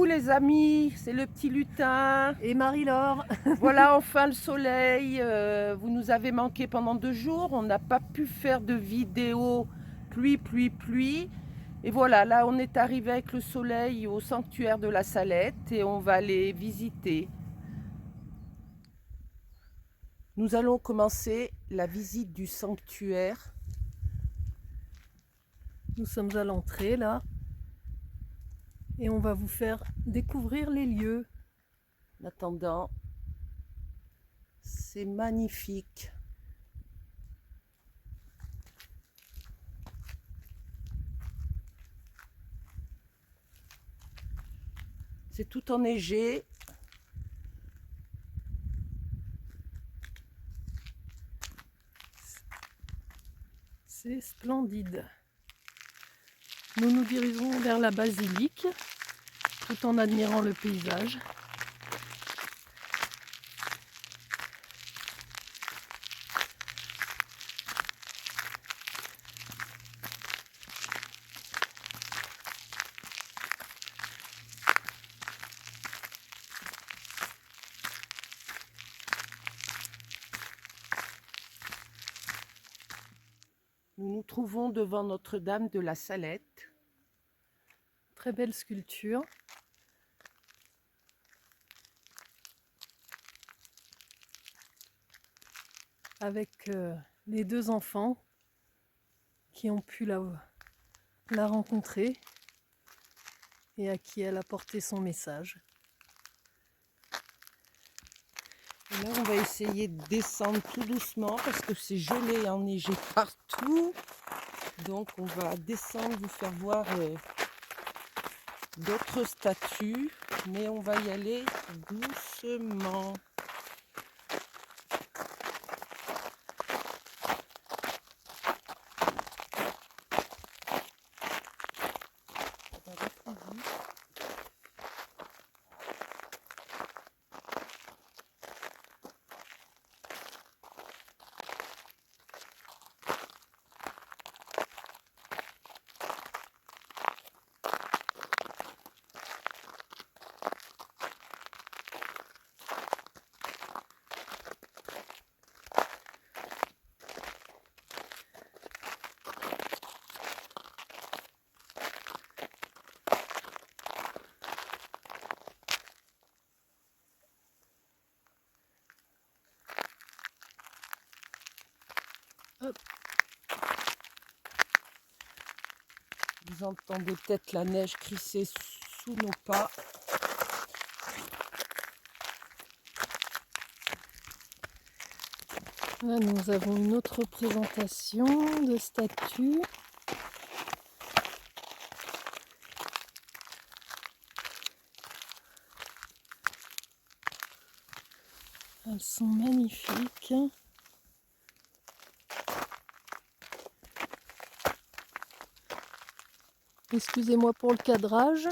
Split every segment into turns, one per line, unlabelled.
Coucou les amis, c'est le petit lutin.
Et Marie-Laure.
Voilà enfin le soleil. Vous nous avez manqué pendant 2 jours. On n'a pas pu faire de vidéo pluie. Et voilà, là on est arrivé avec le soleil au sanctuaire de la Salette et on va aller visiter. Nous allons commencer la visite du sanctuaire.
Nous sommes à l'entrée là. Et on va vous faire découvrir les lieux.
En attendant, c'est magnifique. C'est tout enneigé.
C'est splendide. Nous nous dirigeons vers la basilique tout en admirant le paysage.
Nous nous trouvons devant Notre-Dame de la Salette.
Très belle sculpture. Avec les deux enfants qui ont pu la rencontrer et à qui elle a porté son message.
Et là, on va essayer de descendre tout doucement parce que c'est gelé et enneigé partout. Donc, on va descendre, vous faire voir d'autres statues, mais on va y aller doucement.
Hop.
Vous entendez peut-être la neige crisser sous nos pas.
Là, nous avons une autre représentation de statues. Elles sont magnifiques. Excusez-moi pour le cadrage.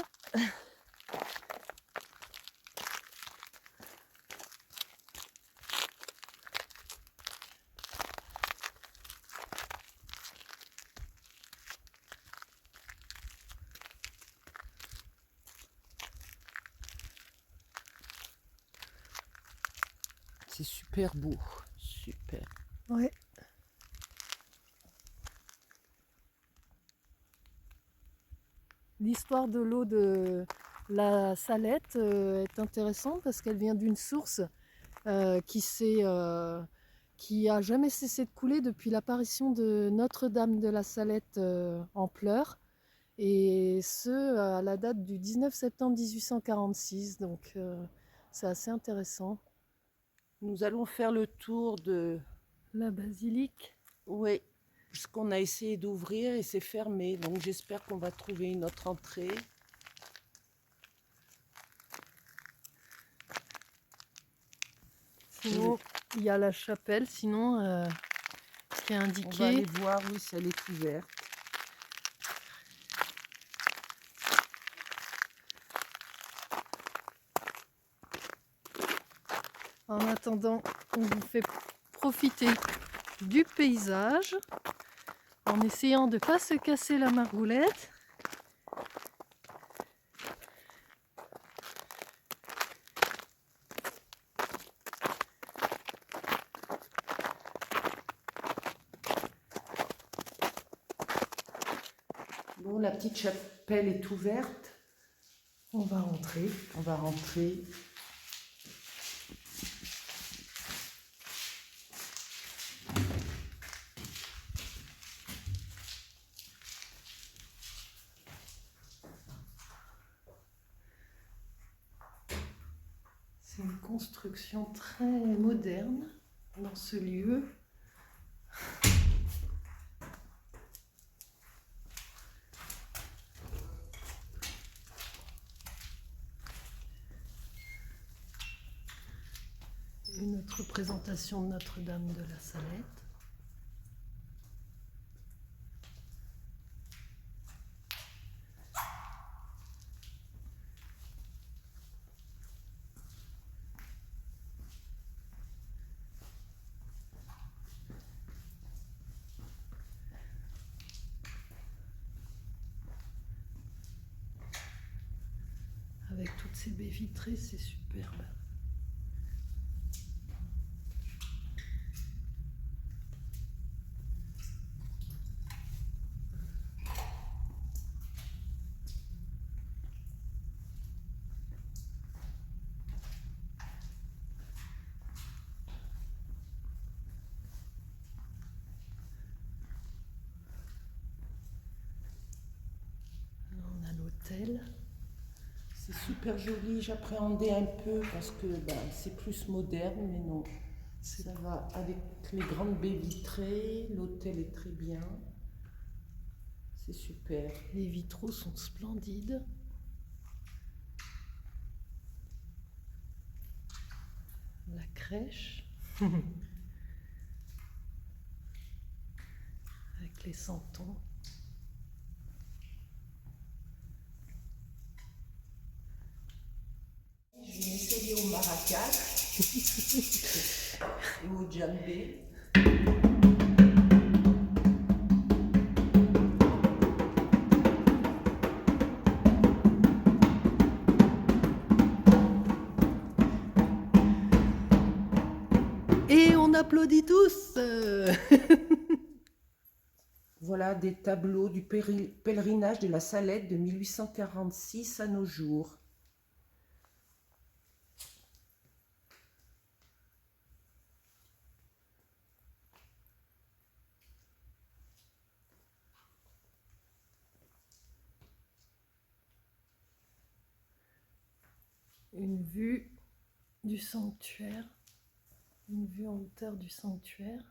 C'est super beau, super.
Ouais. L'histoire de l'eau de la Salette est intéressante parce qu'elle vient d'une source qui a jamais cessé de couler depuis l'apparition de Notre-Dame de la Salette en pleurs, et ce à la date du 19 septembre 1846, donc c'est assez intéressant.
Nous allons faire le tour de...
La basilique.
Oui, ce qu'on a essayé d'ouvrir et c'est fermé, donc j'espère qu'on va trouver une autre entrée.
Sinon, il y a la chapelle, sinon qui est
On va
indiqué.
aller voir, oui, si elle est ouverte.
En attendant, on vous fait profiter du paysage en essayant de ne pas se casser la margoulette.
Bon, la petite chapelle est ouverte.
On va rentrer.
On va rentrer.
C'est une construction très moderne dans ce lieu. Une autre représentation de Notre-Dame de la Salette. Avec toutes ces baies vitrées, c'est superbe. On a l'hôtel.
C'est super joli, j'appréhendais un peu parce que c'est plus moderne, mais non. Ça va avec les grandes baies vitrées, l'hôtel est très bien. C'est super.
Les vitraux sont splendides. La crèche. Avec les santons.
Je vais essayer au maracas et au djembé.
Et on applaudit tous.
Voilà des tableaux du pèlerinage de la Salette de 1846 à nos jours.
Une vue du sanctuaire, une vue en hauteur du sanctuaire.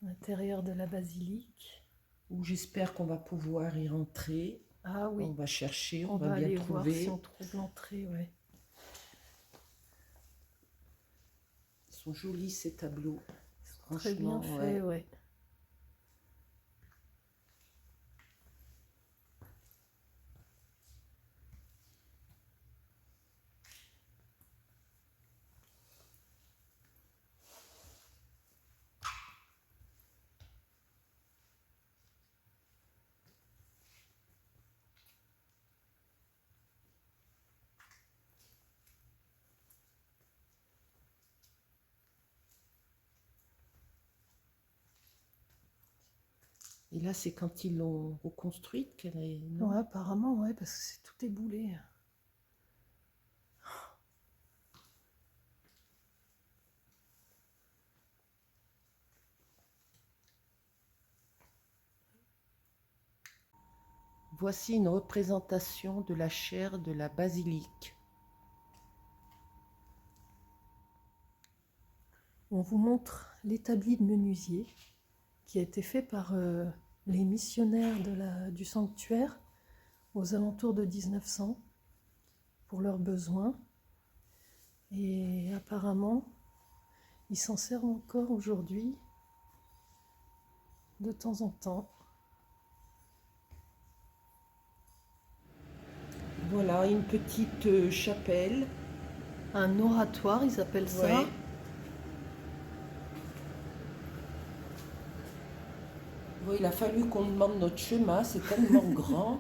L'intérieur de la basilique.
Où j'espère qu'on va pouvoir y rentrer.
Ah oui.
On va chercher, on
va
va bien
aller
trouver.
voir si on trouve l'entrée, ouais.
Ils sont jolis ces tableaux.
Très bien fait, ouais.
Et là, c'est quand ils l'ont reconstruite qu'elle est...
Non, ouais, apparemment, ouais, parce que c'est tout éboulé.
Voici une représentation de la chaire de la basilique.
On vous montre l'établi de menuisier qui a été fait par les missionnaires du sanctuaire aux alentours de 1900 pour leurs besoins. Et apparemment, ils s'en servent encore aujourd'hui de temps en temps.
Voilà, une petite chapelle.
Un oratoire, ils appellent ça.
Ouais. Bon, il a fallu qu'on demande notre chemin, c'est tellement grand.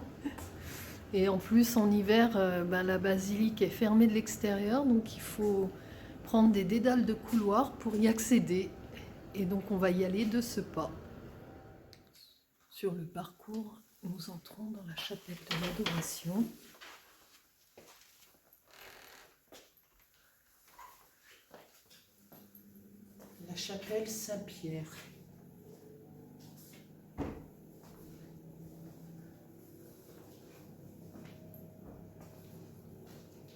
Et en plus, en hiver, la basilique est fermée de l'extérieur, donc il faut prendre des dédales de couloir pour y accéder. Et donc on va y aller de ce pas. Sur le parcours, nous entrons dans la chapelle de l'Adoration.
La chapelle Saint-Pierre.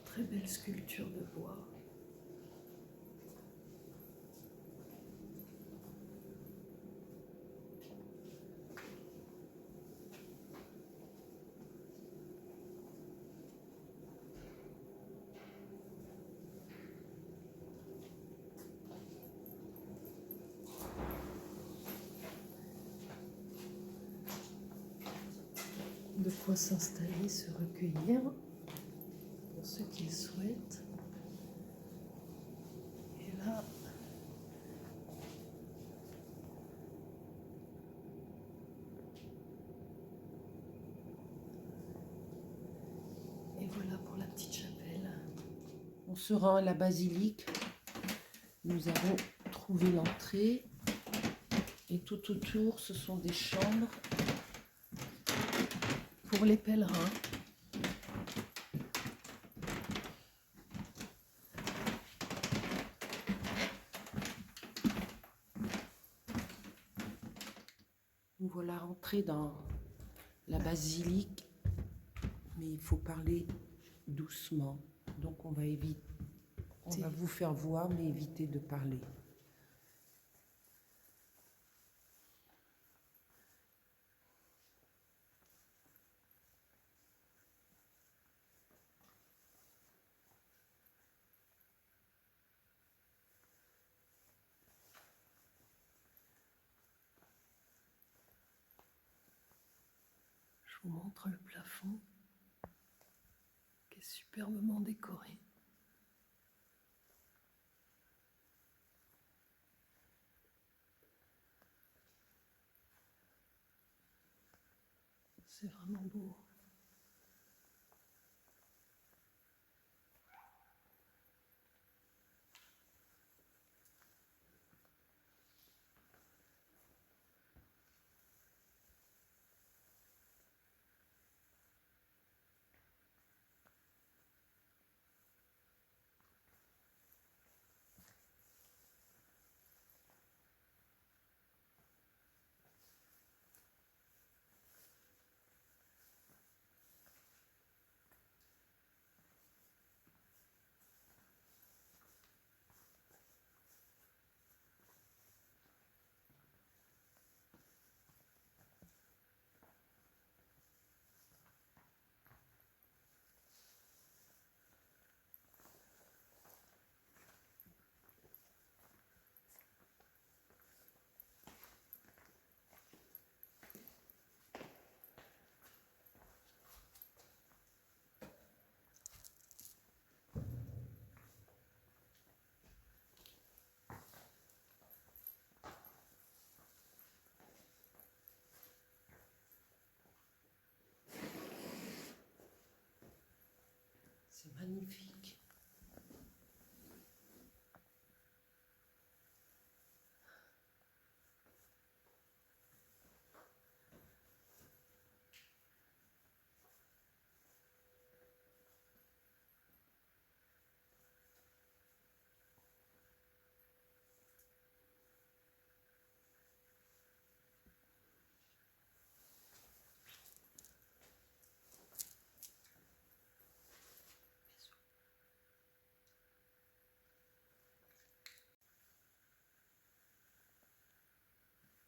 Très belle sculpture de bois. De quoi s'installer, se recueillir, pour ceux qui le souhaitent. Et là, et voilà pour la petite chapelle.
On se rend à la basilique. Nous avons trouvé l'entrée. Et tout autour, ce sont des chambres
Pour les pèlerins.
Nous voilà rentrés dans la basilique, mais il faut parler doucement. Donc on va vous faire voir, mais éviter de parler.
Je vous montre le plafond qui est superbement décoré. C'est vraiment beau.
C'est magnifique.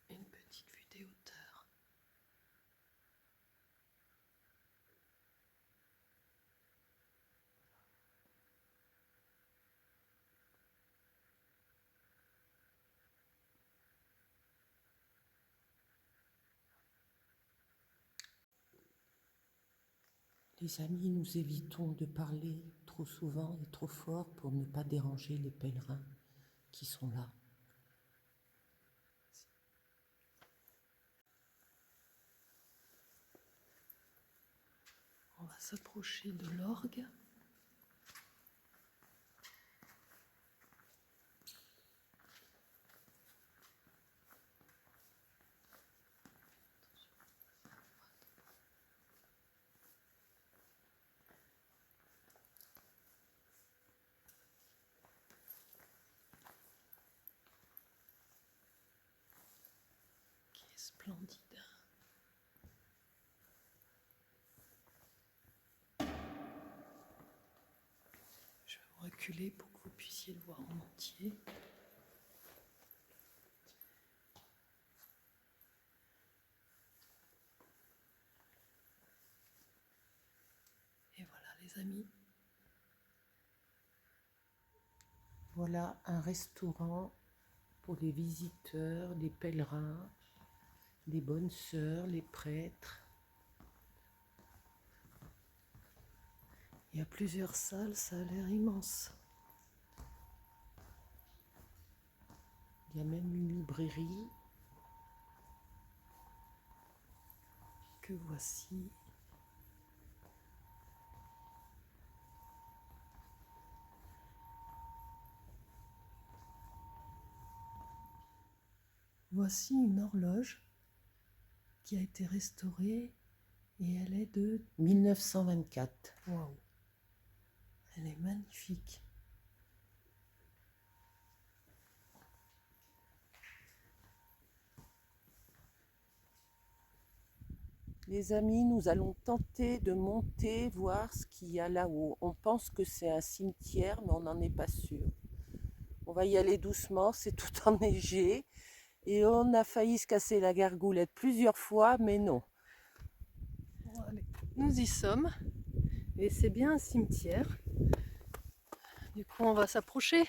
Une petite vue des hauteurs.
Les amis, nous évitons de parler trop souvent et trop fort pour ne pas déranger les pèlerins qui sont là.
On va s'approcher de l'orgue. Splendide. Je vais vous reculer pour que vous puissiez le voir en entier. Et voilà les amis.
Voilà un restaurant pour les visiteurs, les pèlerins, les bonnes sœurs, les prêtres.
Il y a plusieurs salles, ça a l'air immense.
Il y a même une librairie
Que voici. Voici une horloge qui a été restaurée et elle est de
1924.
waouh. Elle est magnifique.
Les amis, nous allons tenter de monter, voir ce qu'il y a là-haut. On pense que c'est un cimetière, mais on n'en est pas sûr. On va y aller doucement, c'est tout enneigé. Et on a failli se casser la gargoulette plusieurs fois, mais non.
Bon, allez, nous y sommes. Et c'est bien un cimetière. Du coup, on va s'approcher.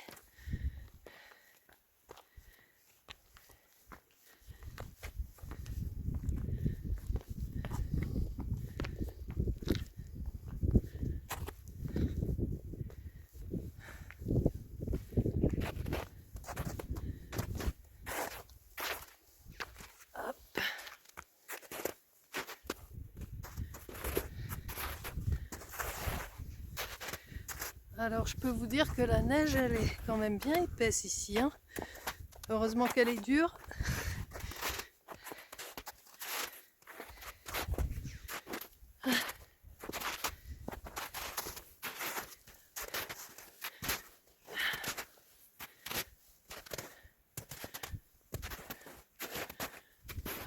Alors je peux vous dire que la neige elle est quand même bien épaisse ici, hein. Heureusement qu'elle est dure.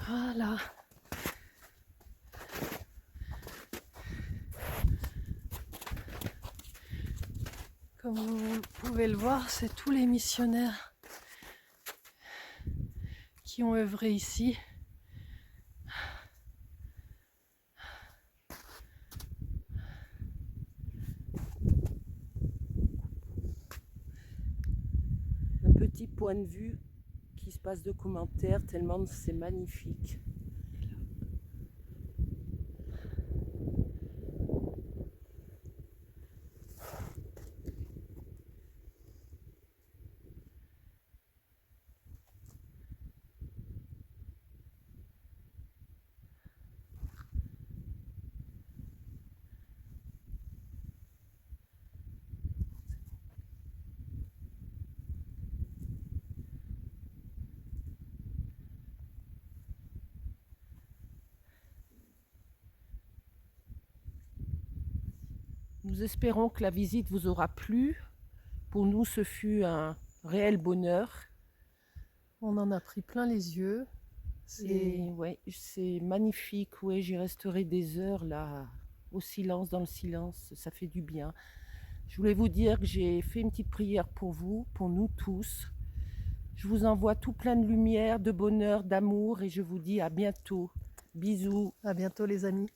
Voilà. Comme vous pouvez le voir, c'est tous les missionnaires qui ont œuvré ici.
Un petit point de vue qui se passe de commentaires, tellement c'est magnifique. Nous espérons que la visite vous aura plu. Pour nous, ce fut un réel bonheur.
On en a pris plein les yeux.
Et ouais, c'est magnifique. Ouais, j'y resterai des heures là, au silence, dans le silence. Ça fait du bien. Je voulais vous dire que j'ai fait une petite prière pour vous, pour nous tous. Je vous envoie tout plein de lumière, de bonheur, d'amour et je vous dis à bientôt. Bisous.
À bientôt les amis.